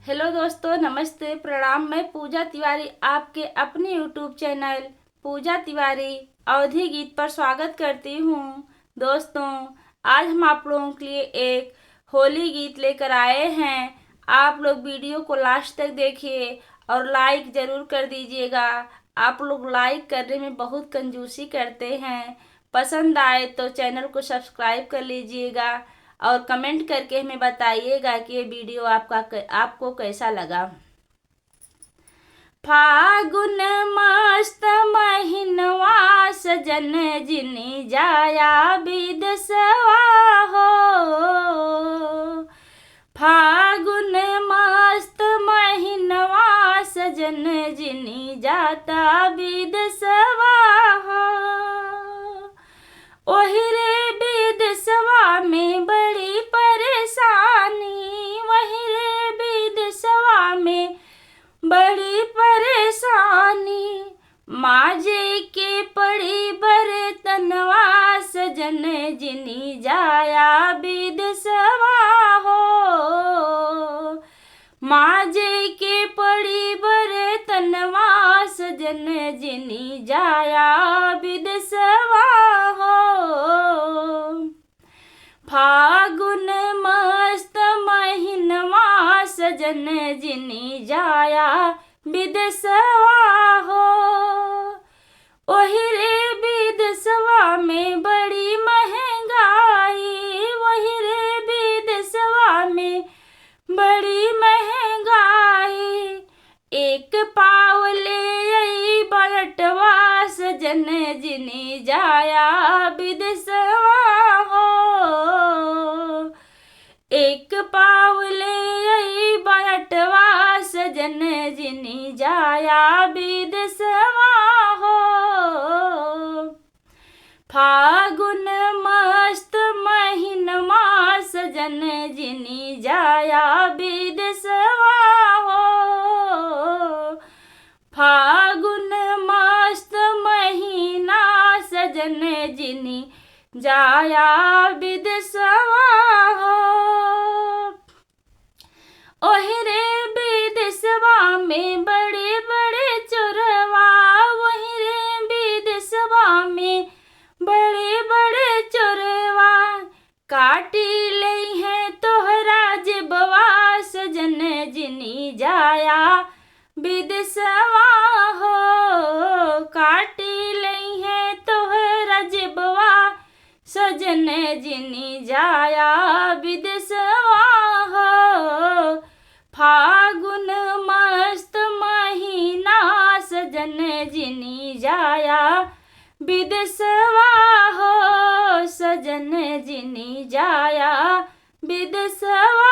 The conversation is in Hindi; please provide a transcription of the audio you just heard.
हेलो दोस्तों, नमस्ते, प्रणाम। मैं पूजा तिवारी आपके अपने यूट्यूब चैनल पूजा तिवारी अवधी गीत पर स्वागत करती हूँ। दोस्तों, आज हम आप लोगों के लिए एक होली गीत लेकर आए हैं। आप लोग वीडियो को लास्ट तक देखिए और लाइक ज़रूर कर दीजिएगा। आप लोग लाइक करने में बहुत कंजूसी करते हैं। पसंद आए तो चैनल को सब्सक्राइब कर लीजिएगा और कमेंट करके हमें बताइएगा कि ये वीडियो आपको कैसा लगा। फागुन मस्त महीनवा सजन जिनी जाया विदसवा हो। फागुन मस्त महीनवा सजन जिनी जाता विदसवा हो। ओही रे विदसवा में बड़ी परेशानी, वही रे विदसवा में बड़ी परेशानी। माजे के पड़ी बर्तनवा सजन जिनी जाया विदसवा हो। माजे के पड़ी बर्तनवा सजन जिनी जाया विदसवा हो। फागुन मस्त महीनवा सजन जिनी जाया विदसवा हो। ओही रे विदसवा में बड़ी महंगाई, वही रे विदसवा में बड़ी महंगाई। एक पाव ले आई बटवा सजन जिनी जाया विदसवा हो। एक पाव ले आई बटवा सजन जिनी जाया विदसवा हो। फागुन मस्त महीनवा सजन जिनी जाया विदसवा हो। फागुन मस्त महीना सजन जिनी जाया विदसवा हो। ओही रे विदसवा में बड़े बड़े चोरवा, वही रे विदसवा में बड़े बड़े चोरवा। काटी लई है तोहरा जेबवा सजन जिनी जाया विदसवा हो। काटी लई है तोहरा जेबवा सजन जिनी जाया विदसवा हो। फागुन मस्त महीना सजन जिनी जाया विदसवा हो। सजन जिनी जाया विदसवा